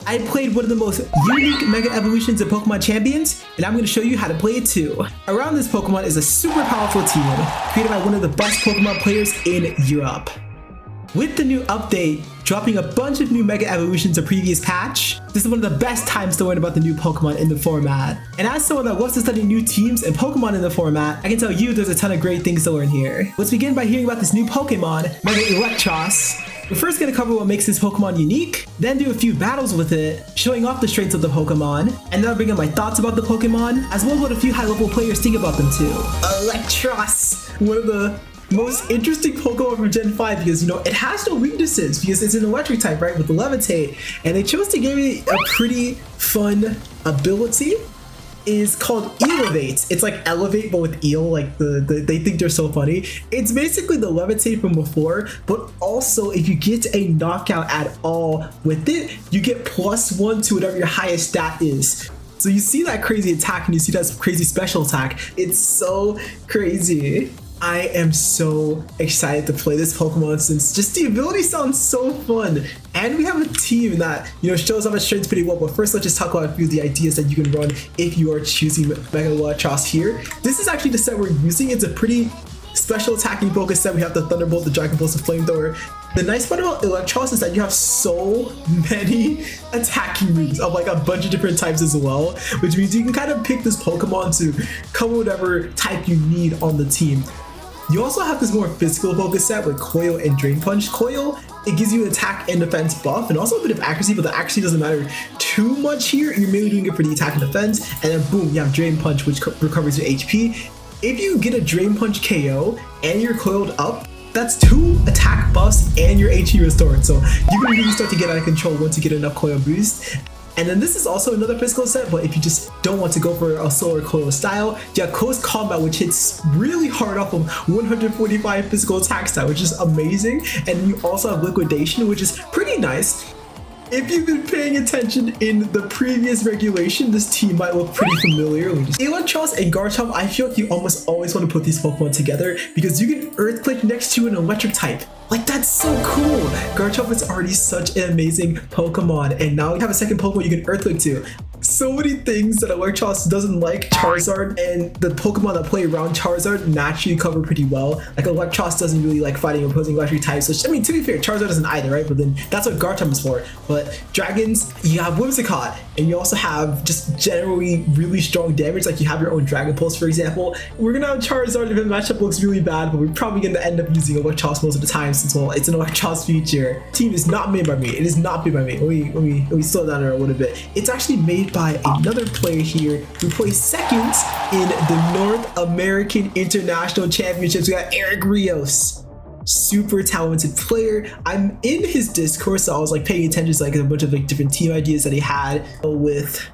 I played one of the most unique Mega Evolutions of Pokemon Champions, and I'm going to show you how to play it too. Around this Pokemon is a super powerful team, created by one of the best Pokemon players in Europe. With the new update, dropping a bunch of new Mega Evolutions a previous patch, this is one of the best times to learn about the new Pokemon in the format. And as someone that loves to study new teams and Pokemon in the format, I can tell you there's a ton of great things to learn here. Let's begin by hearing about this new Pokemon, Mega Eelektross. We're first going to cover what makes this Pokemon unique, then do a few battles with it, showing off the strengths of the Pokemon, and then I'll bring in my thoughts about the Pokemon, as well as what a few high-level players think about them too. Eelektross! One of the most interesting Pokemon from Gen 5 because, it has no weaknesses because it's an electric type, right, with the Levitate, and they chose to give it a pretty fun ability. Is called Elevate. It's like Elevate but with eel, like they think they're so funny. It's basically the Levitate from before, but also if you get a knockout at all with it, you get +1 to whatever your highest stat is. So you see that crazy attack and you see that crazy special attack. It's so crazy. I am so excited to play this Pokemon since just the ability sounds so fun. And we have a team that, shows off its strengths pretty well. But first, let's just talk about a few of the ideas that you can run if you are choosing Mega Eelektross here. This is actually the set we're using. It's a pretty special attacking focus set. We have the Thunderbolt, the Dragon Pulse, the Flamethrower. The nice part about Eelektross is that you have so many attacking moves of like a bunch of different types as well, which means you can kind of pick this Pokemon to cover whatever type you need on the team. You also have this more physical focus set with Coil and Drain Punch. Coil, it gives you attack and defense buff and also a bit of accuracy, but the accuracy doesn't matter too much here. You're mainly doing it for the attack and defense, and then boom, you have Drain Punch, which recovers your HP. If you get a Drain Punch KO and you're coiled up, that's 2 attack buffs and your HP restored. So you can really start to get out of control once you get enough coil boost. And then this is also another physical set, but if you just don't want to go for a slower coil style, you have Close Combat, which hits really hard off of 145 physical attack stat, which is amazing. And you also have Liquidation, which is pretty nice. If you've been paying attention in the previous regulation, this team might look pretty familiar. Eelektross and Garchomp, I feel like you almost always want to put these Pokemon together because you can Earthquake next to an electric type. Like, that's so cool. Garchomp is already such an amazing Pokemon, and now you have a second Pokemon you can Earthquake to. So many things that Eelektross doesn't like Charizard, and the Pokemon that play around Charizard naturally cover pretty well. Like, Eelektross doesn't really like fighting opposing electric types, which, I mean, to be fair, Charizard doesn't either, right? But then that's what Garchomp is for. But Dragons, you have Whimsicott, and you also have just generally really strong damage, like you have your own Dragon Pulse, for example. We're gonna have Charizard if the matchup looks really bad, but we're probably gonna end up using Eelektross most of the time since, well, it's an Eelektross feature. Team is not made by me. It is not made by me. Let me slow down there a little bit. It's actually made by another player here who plays second in the North American International Championships. We got Eric Rios. Super talented player. I'm in his Discord, so I was like paying attention to like a bunch of like different team ideas that he had with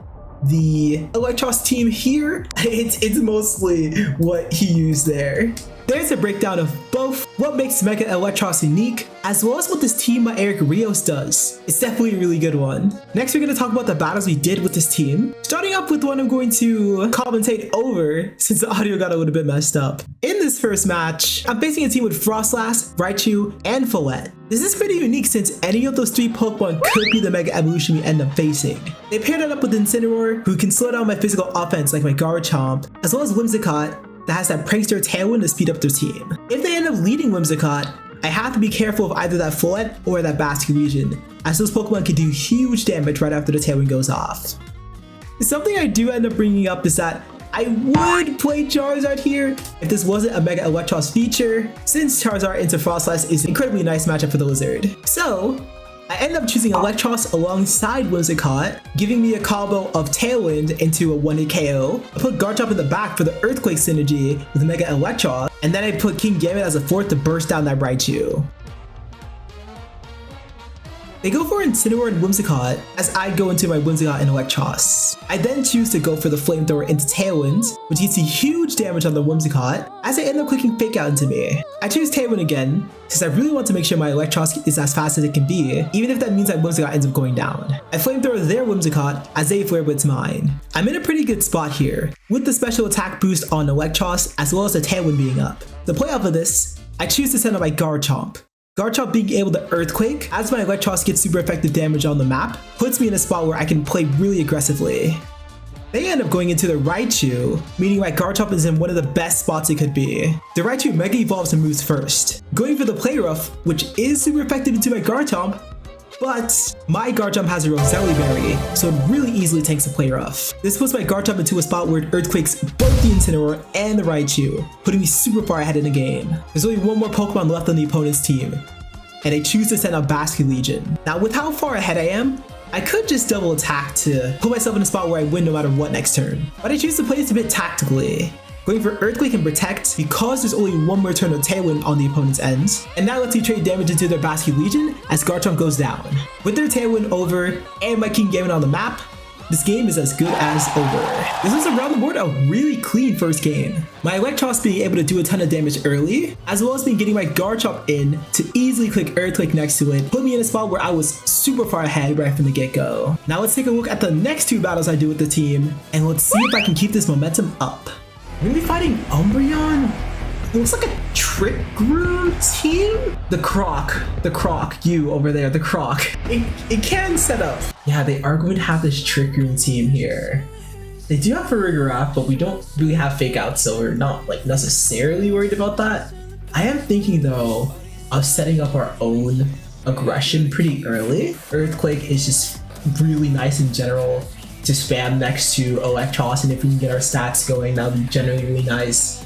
the Eelektross team here. It's mostly what he used there. There's a breakdown of both what makes Mega Eelektross unique, as well as what this team by Eric Rios does. It's definitely a really good one. Next, we're going to talk about the battles we did with this team. Starting up with one I'm going to commentate over since the audio got a little bit messed up. In this first match, I'm facing a team with Frostlass, Raichu, and Follette. This is pretty unique since any of those 3 Pokemon could be the Mega Evolution we end up facing. They paired it up with Incineroar, who can slow down my physical offense like my Garchomp, as well as Whimsicott, that has that Prankster Tailwind to speed up their team. If they end up leading Whimsicott, I have to be careful of either that Follette or that Basculegion, as those Pokemon can do huge damage right after the Tailwind goes off. Something I do end up bringing up is that I would play Charizard here if this wasn't a Mega Eelektross feature, since Charizard into Frostlass is an incredibly nice matchup for the Lizard. So I end up choosing Eelektross alongside Whimsicott, giving me a combo of Tailwind into a 1-hit KO. I put Garchomp in the back for the Earthquake synergy with Mega Eelektross, and then I put King Gambit as a 4th to burst down that Raichu. They go for Incineroar and Whimsicott, as I go into my Whimsicott and Eelektross. I then choose to go for the Flamethrower into Tailwind, which gets huge damage on the Whimsicott, as they end up clicking Fake Out into me. I choose Tailwind again, since I really want to make sure my Eelektross is as fast as it can be, even if that means that Whimsicott ends up going down. I Flamethrower their Whimsicott, as they flare with mine. I'm in a pretty good spot here, with the special attack boost on Eelektross, as well as the Tailwind being up. To play off of this, I choose to send out my Garchomp. Garchomp being able to Earthquake as my Eelektross gets super effective damage on the map puts me in a spot where I can play really aggressively. They end up going into the Raichu, meaning my Garchomp is in one of the best spots it could be. The Raichu Mega Evolves and moves first, going for the Play Rough, which is super effective into my Garchomp, but my Garchomp has a Roselli Berry, so it really easily tanks the Play Rough. This puts my Garchomp into a spot where it Earthquakes both the Incineroar and the Raichu, putting me super far ahead in the game. There's only one more Pokemon left on the opponent's team, and they choose to send out Basket Legion. Now with how far ahead I am, I could just double attack to put myself in a spot where I win no matter what next turn. But I choose to play this a bit tactically, going for Earthquake and Protect because there's only one more turn of Tailwind on the opponent's end. And that lets me trade damage into their Basket Legion as Garchomp goes down. With their Tailwind over and my Kingambit on the map, this game is as good as over. This was around the board a really clean first game. My Eelektross being able to do a ton of damage early, as well as me getting my Garchomp in to easily click Earthquake next to it, put me in a spot where I was super far ahead right from the get-go. Now let's take a look at the next two battles I do with the team, and let's see if I can keep this momentum up. We're gonna be fighting Umbreon. It looks like a Trick Room team? The Croc, you over there, the Croc. It can set up. Yeah, they are going to have this Trick Room team here. They do have Farigiraf, but we don't really have Fake Out, so we're not like necessarily worried about that. I am thinking though of setting up our own aggression pretty early. Earthquake is just really nice in general to spam next to Eelektross, and if we can get our stats going, that would be generally really nice.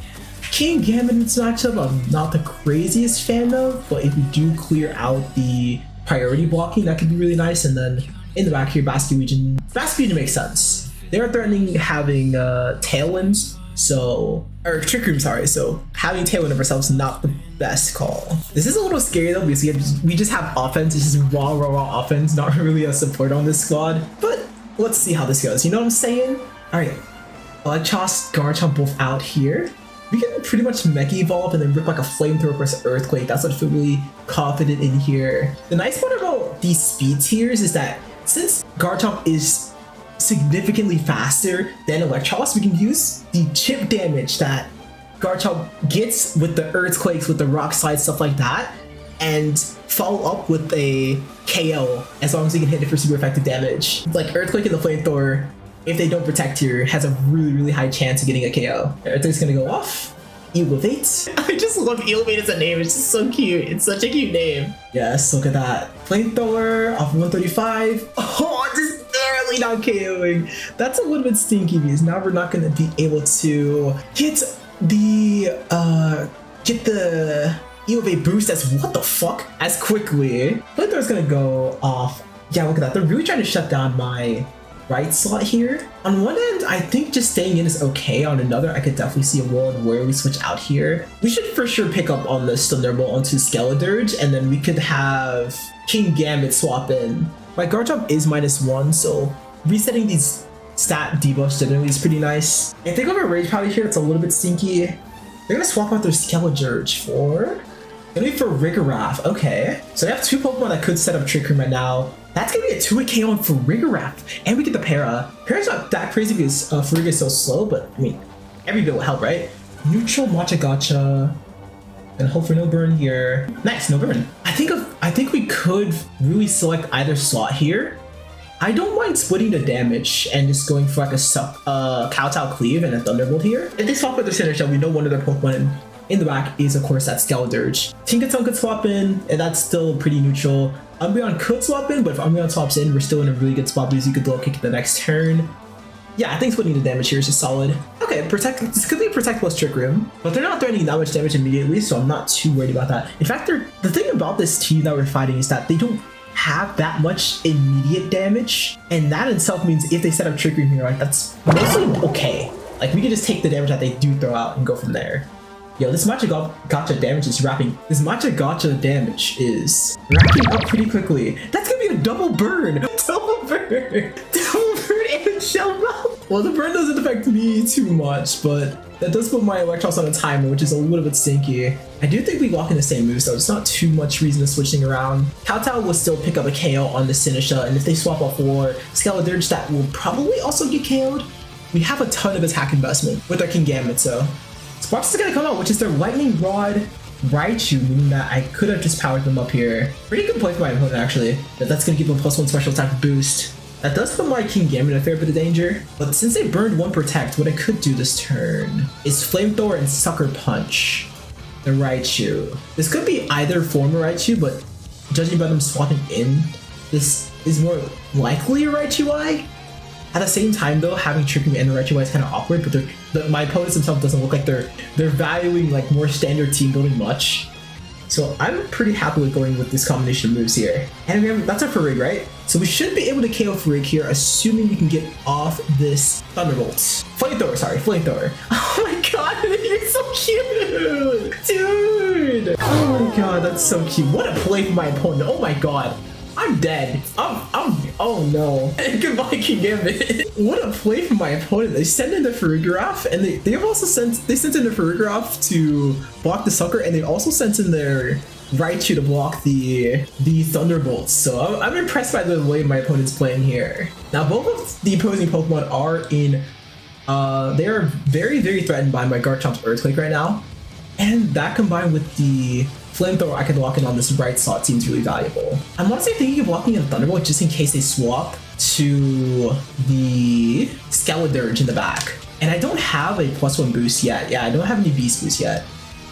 Kingambit in this matchup, I'm not the craziest fan of, but if we do clear out the priority blocking, that could be really nice. And then in the back here, Basket Legion makes sense. They're threatening having Tailwinds, or Trick Room, sorry, so having Tailwind of ourselves is not the best call. This is a little scary though, because we just have offense, it's just raw offense, not really a support on this squad, but let's see how this goes, you know what I'm saying? Alright, Eelektross, Garchomp both out here. We can pretty much Mega Evolve and then rip like a Flamethrower versus Earthquake. That's what I feel really confident in here. The nice part about these speed tiers is that since Garchomp is significantly faster than Eelektross, we can use the chip damage that Garchomp gets with the Earthquakes, with the Rock Slide, stuff like that, and follow up with a KO as long as we can hit it for super effective damage. Like Earthquake and the Flamethrower, if they don't protect here, has a really high chance of getting a KO. Earthquake's gonna go off. Elevate. I just love Elevate as a name. It's just so cute. It's such a cute name. Yes, look at that. Flamethrower off 135. Oh, just barely not KOing. That's a little bit stinky because now we're not gonna be able to get the Elevate boost as quickly. Flamethrower's gonna go off. Yeah, look at that. They're really trying to shut down my right slot here. On one end, I think just staying in is okay. On another, I could definitely see a world where we switch out here. We should for sure pick up on this Thunderbolt onto Skeledirge, and then we could have Kingambit swap in. My Garchomp is -1, so resetting these stat debuffs generally is pretty nice. I think over Rage Powder here, it's a little bit stinky. They're gonna swap out their Skeledirge for... Gonna be for Farigiraf, okay. So they have two Pokemon that could set up Trick Room right now. That's gonna be a 2-hit KO on Farigiraf. And we get the Para. Para's not that crazy because Farigiraf is so slow, but I mean, every bit will help, right? Neutral Matcha Gotcha. And hope for no burn here. Nice, no burn. I think we could really select either slot here. I don't mind splitting the damage and just going for like a Kowtow Cleave and a Thunderbolt here. If they swap with their Center Shell, we know one of their Pokemon in the back is of course that Skeledirge. Tinkaton could swap in, and that's still pretty neutral. Umbreon could swap in, but if Umbreon swaps in, we're still in a really good spot because you could low kick the next turn. Yeah, I think splitting the damage here is just solid. Okay, protect. This could be a Protect plus Trick Room, but they're not threatening that much damage immediately, so I'm not too worried about that. In fact, the thing about this team that we're fighting is that they don't have that much immediate damage, and that itself means if they set up Trick Room here, like that's mostly okay. Like we can just take the damage that they do throw out and go from there. Yo, this Matcha Gotcha damage is wrapping. This Matcha Gotcha damage is wrapping up pretty quickly. That's gonna be a double burn. Double burn. Double burn and shell melt. Well, the burn doesn't affect me too much, but that does put my Eelektross on a timer, which is a little bit stinky. I do think we lock in the same move, so it's not too much reason to switching around. Kowtow will still pick up a KO on the Sinisha, and if they swap off for Skeledirge, that will probably also get KO'd. We have a ton of attack investment with our Kingambit, so Sparks is gonna come out, which is their Lightning Rod Raichu, meaning that I could have just powered them up here. Pretty good play for my opponent, actually. That's going to give him +1 special attack boost. That does put my King Gambit in a fair bit of danger, but since they burned 1 Protect, what I could do this turn is Flamethrower and Sucker Punch the Raichu. This could be either form of Raichu, but judging by them swapping in, this is more likely a Raichu-I. At the same time though, having Trick Room and a Raichu-I is kind of awkward, but my opponents themselves doesn't look like they're valuing like more standard team building much. So I'm pretty happy with going with this combination of moves here. And that's our Farig, right? So we should be able to KO Farig here, assuming we can get off this Thunderbolts. Flamethrower, sorry, Flamethrower. Oh my god, you're so cute! Dude! Oh my god, that's so cute. What a play for my opponent. Oh my god. I'm dead. Oh no. Goodbye, King Gambit. What a play from my opponent. They sent in the Farigiraf, and they have also sent in the Farigiraf to block the Sucker, and they also sent in their Raichu to block the Thunderbolts. So I'm impressed by the way my opponent's playing here. Now both of the opposing Pokemon are in they are very, very threatened by my Garchomp's Earthquake right now. And that combined with the Flamethrower I can lock in on this right slot seems really valuable. I'm honestly thinking of blocking in Thunderbolt just in case they swap to the Skeledirge in the back. And I don't have a +1 boost yet. Yeah, I don't have any beast boost yet.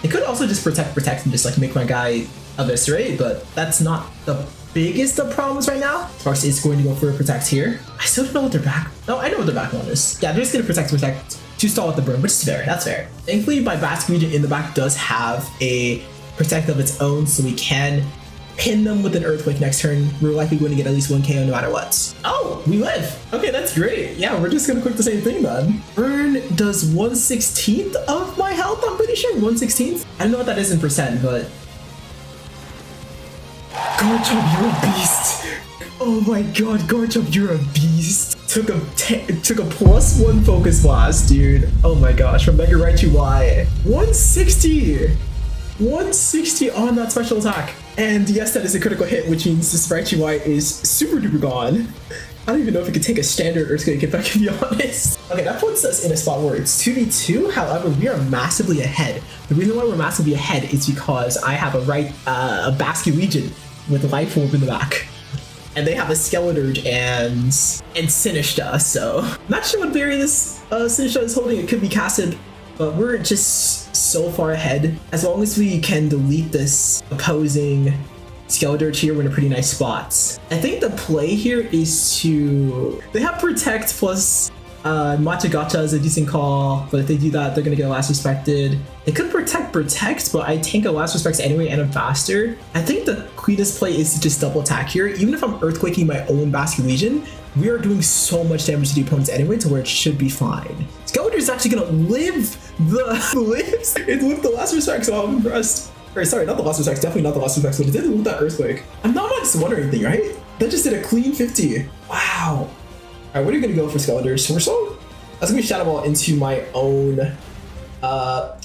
It could also just protect and just like make my guy eviscerate, but that's not the biggest of problems right now. Sparks is going to go for a protect here. I still don't know what their back. No, I know what their back one is. Yeah, they're just gonna protect to stall at the burn, which is fair. That's fair. Thankfully, my Basque region in the back does have a protect of its own, so we can pin them with an Earthquake next turn. We're likely going to get at least 1 KO no matter what. Oh, we live. Okay, that's great. Yeah, we're just gonna click the same thing then. Burn does 1/16 of my health, I'm pretty sure. 1/16? I don't know what that is in percent, but Garchomp, you're a beast. Oh my god, Garchomp, you're a beast. Took a +1 Focus Blast, dude. Oh my gosh, from Mega Raichu-Y. 160! 160 on that special attack. And yes, that is a critical hit, which means this Raichu-Y is super duper gone. I don't even know if it could take a standard Earthquake, if I can be honest. Okay, that puts us in a spot where it's 2v2. However, we are massively ahead. The reason why we're massively ahead is because I have a Basque Legion with Life Orb in the back. And they have a Skeledirge and Sinistcha, so not sure what berry this Sinistcha is holding. It could be casted, but we're just so far ahead. As long as we can delete this opposing Skeledirge here, we're in a pretty nice spot. I think the play here is to... They have Protect plus Machagacha is a decent call, but if they do that, they're gonna get Last Respected. They could Protect, but I tank a Last Respects anyway and I'm faster. I think the cleanest play is to just double attack here. Even if I'm Earthquaking my own Basque Legion, we are doing so much damage to the opponents anyway to where it should be fine. Skeledirge is actually gonna live the Last Respects, so I'm impressed. Or sorry, not the Last Respects, definitely not the Last Respects, but it didn't loot that Earthquake. I'm not much to wonder anything, right? That just did a clean 50. Wow. Alright, what are you gonna go for Skeledirge? Somersault? That's gonna be Shadow Ball into my own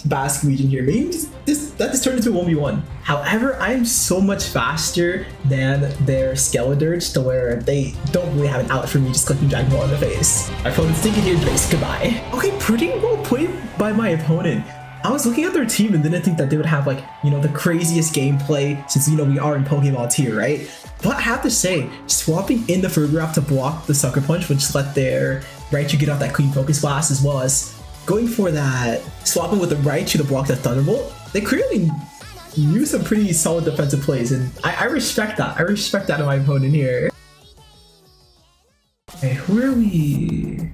Basque region here. Maybe that just turned into a 1v1. However, I'm so much faster than their Skeledirge to where they don't really have an out for me just clicking Dragon Ball in the face. My opponent's thinking here, base, goodbye. Okay, pretty well played by my opponent. I was looking at their team and didn't think that they would have like, you know, the craziest gameplay since, you know, we are in Pokeball tier, right? But I have to say, swapping in the Farigiraf to block the Sucker Punch, which let their Raichu get off that clean Focus Blast, as well as going for that, swapping with the Raichu to block the Thunderbolt, they clearly use some pretty solid defensive plays, and I respect that. I respect that in my opponent here. Okay, who are we?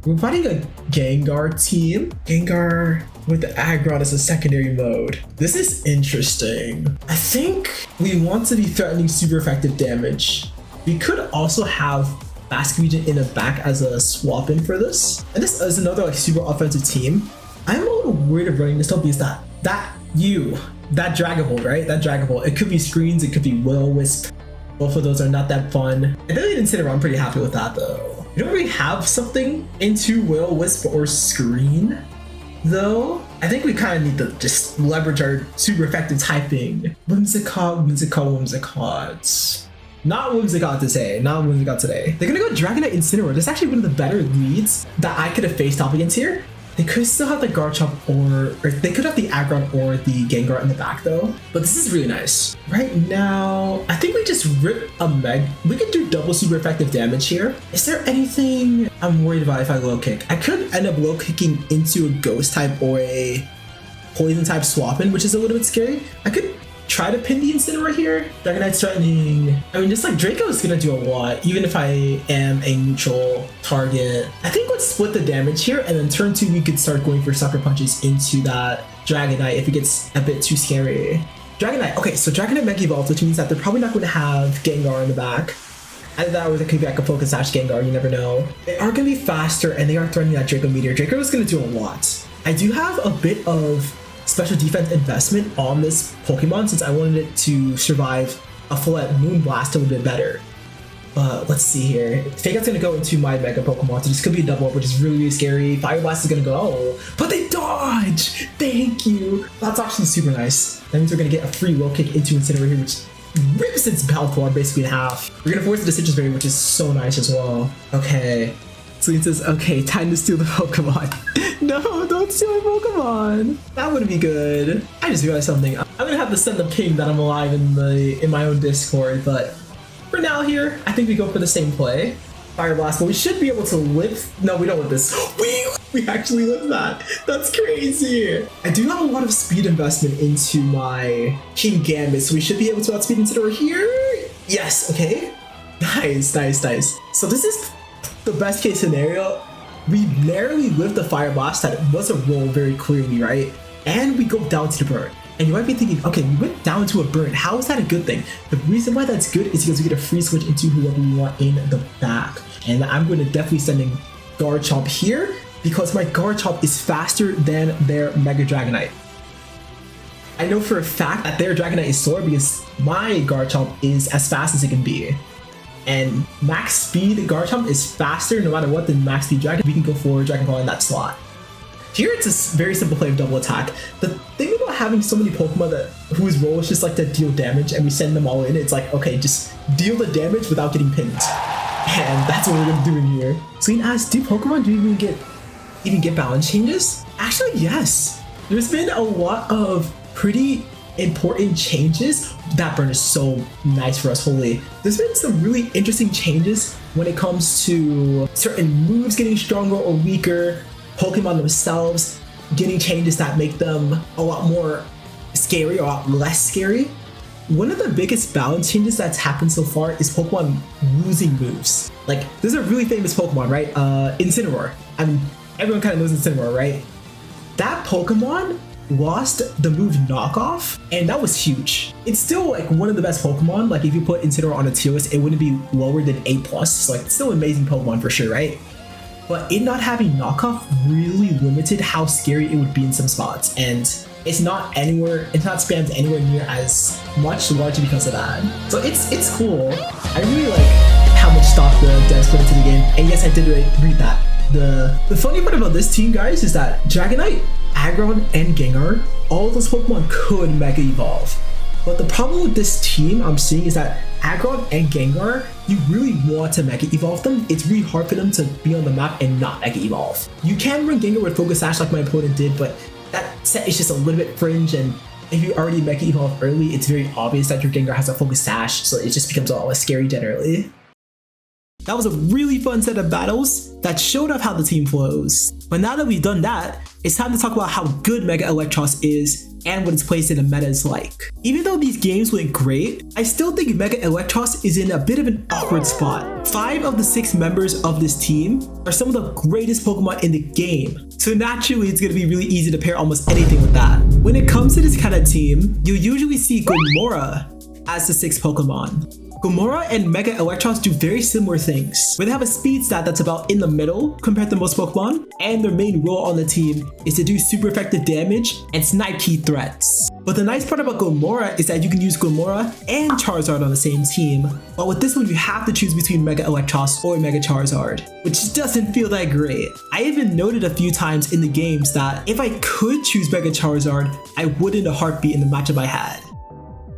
We're fighting a Gengar team. Gengar with the Aggron as a secondary mode. This is interesting. I think we want to be threatening super effective damage. We could also have Basque region in the back as a swap in for this. And this is another like super offensive team. I'm a little worried of running this up because that Dragon Ball, right? That Dragon Ball. It could be screens, it could be Will-O-Wisp. Both of those are not that fun. I really didn't sit around. I'm pretty happy with that though. We don't really have something into Will-O-Wisp or screen though. I think we kind of need to just leverage our super effective typing. Whimsicott. Not Whimsicott today, not Whimsicott today. They're gonna go Dragonite Incineroar. That's actually one of the better leads that I could have faced off against here. They could still have the Garchomp or they could have the Aggron or the Gengar in the back though. But this is really nice. Right now, I think we just rip a we could do double super effective damage here. Is there anything I'm worried about if I low kick? I could end up low kicking into a ghost type or a poison type swap in, which is a little bit scary. I could try to pin the Incineroar here. Dragonite's threatening. I mean, just like Draco is gonna do a lot, even if I am a neutral target. I think let's split the damage here, and then turn 2 we could start going for sucker punches into that Dragonite if it gets a bit too scary. Dragonite, okay, so Dragonite Mega Evolved, which means that they're probably not going to have Gengar in the back. Either that or they could be like a Focus Sash Gengar, you never know. They are going to be faster, and they are threatening that Draco Meteor. Draco is going to do a lot. I do have a bit of special defense investment on this Pokemon since I wanted it to survive a full-out Moonblast a little bit better. But let's see here. Fake Out's gonna go into my Mega Pokemon, so this could be a double up, which is really, really scary. Fire Blast is gonna go, but they dodge! Thank you! That's actually super nice. That means we're gonna get a free low kick into Incineroar here, which rips its Balthor basically in half. We're gonna force the Deciduous Berry, which is so nice as well. Okay. Celine says, okay, time to steal the Pokemon. No, don't steal my Pokemon. That wouldn't be good. I just realized something. I'm gonna have to send the ping that I'm alive in my own Discord, but for now here, I think we go for the same play. Fire Blast, but we should be able to live. No, we don't live this. We actually live that. That's crazy. I do have a lot of speed investment into my King Gambit, so we should be able to outspeed Incineroar here. Yes, okay. Nice, nice, nice. So this is the best case scenario. We narrowly lived the Fire Blast that was a roll very clearly, right? And we go down to the burn. And you might be thinking, okay, we went down to a burn. How is that a good thing? The reason why that's good is because we get a free switch into whoever we want in the back. And I'm going to definitely send in Garchomp here because my Garchomp is faster than their Mega Dragonite. I know for a fact that their Dragonite is slower because my Garchomp is as fast as it can be. And max speed Garchomp is faster no matter what than max speed Dragon. We can go for Dragon Ball in that slot. Here it's a very simple play of double attack. The thing about having so many Pokemon whose role is just like to deal damage and we send them all in, it's like, okay, just deal the damage without getting pinned. And that's what we're gonna do in here. Celine asks, do Pokemon even get balance changes? Actually, yes. There's been a lot of pretty important changes. That burn is so nice for us, holy. There's been some really interesting changes when it comes to certain moves getting stronger or weaker, Pokemon themselves getting changes that make them a lot more scary or a lot less scary. One of the biggest balance changes that's happened so far is Pokemon losing moves. Like, there's a really famous Pokemon, right? Incineroar. I mean, everyone kind of knows Incineroar, right? That Pokemon lost the move Knockoff, and that was huge. It's still like one of the best Pokemon. Like, if you put Incineroar on a tier list, it wouldn't be lower than A+. So like, it's still an amazing Pokemon for sure, right? But it not having Knockoff really limited how scary it would be in some spots, and it's not spammed anywhere near as much, largely because of that. So it's cool. I really like how much stock the devs put into the game, and yes, I did read that. The funny part about this team, guys, is that Dragonite, Aggron, and Gengar, all of those Pokemon could Mega Evolve. But the problem with this team I'm seeing is that Aggron and Gengar, you really want to Mega Evolve them. It's really hard for them to be on the map and not Mega Evolve. You can run Gengar with Focus Sash like my opponent did, but that set is just a little bit fringe, and if you already Mega Evolve early, it's very obvious that your Gengar has a Focus Sash, so it just becomes a lot less scary generally. That was a really fun set of battles that showed off how the team flows. But now that we've done that, it's time to talk about how good Mega Eelektross is and what its place in the meta is like. Even though these games went great, I still think Mega Eelektross is in a bit of an awkward spot. 5 of the 6 members of this team are some of the greatest Pokemon in the game, so naturally it's going to be really easy to pair almost anything with that. When it comes to this kind of team, you usually see Gomora as the 6th Pokemon. Gomora and Mega Eelektross do very similar things, where they have a speed stat that's about in the middle compared to most Pokemon, and their main role on the team is to do super effective damage and snipe key threats. But the nice part about Gomora is that you can use Gomora and Charizard on the same team, but with this one you have to choose between Mega Eelektross or Mega Charizard, which doesn't feel that great. I even noted a few times in the games that if I could choose Mega Charizard, I would in a heartbeat in the matchup I had.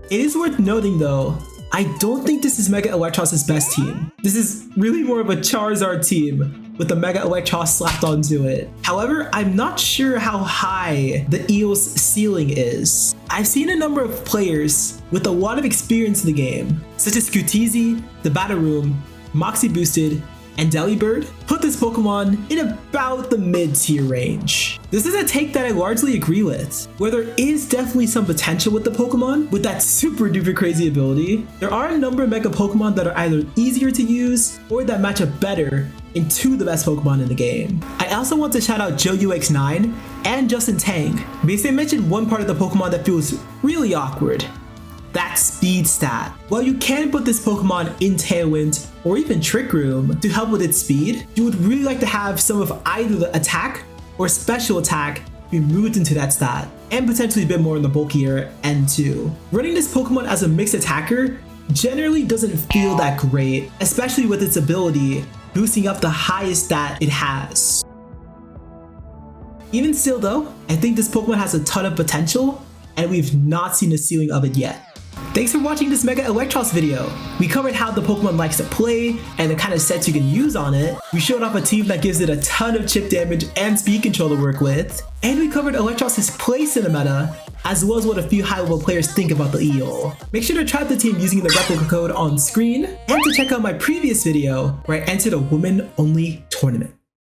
It is worth noting though I don't think this is Mega Eelektross' best team. This is really more of a Charizard team with the Mega Eelektross slapped onto it. However, I'm not sure how high the Eel's ceiling is. I've seen a number of players with a lot of experience in the game, such as Scooteezy, the Battle Room, Moxie Boosted, and Delibird, put this Pokemon in about the mid-tier range. This is a take that I largely agree with, where there is definitely some potential with the Pokemon with that super duper crazy ability. There are a number of Mega Pokemon that are either easier to use or that match up better into the best Pokemon in the game. I also want to shout out JoeUX9 and Justin Tang, because they mentioned one part of the Pokemon that feels really awkward. That speed stat. While you can put this Pokemon in Tailwind or even Trick Room to help with its speed, you would really like to have some of either the attack or special attack be moved into that stat, and potentially a bit more on the bulkier end too. Running this Pokemon as a mixed attacker generally doesn't feel that great, especially with its ability boosting up the highest stat it has. Even still though, I think this Pokemon has a ton of potential, and we've not seen the ceiling of it yet. Thanks for watching this Mega Eelektross video. We covered how the Pokemon likes to play and the kind of sets you can use on it. We showed off a team that gives it a ton of chip damage and speed control to work with. And we covered Eelektross' place in the meta, as well as what a few high-level players think about the Eel. Make sure to try out the team using the replica code on screen, and to check out my previous video where I entered a women-only tournament.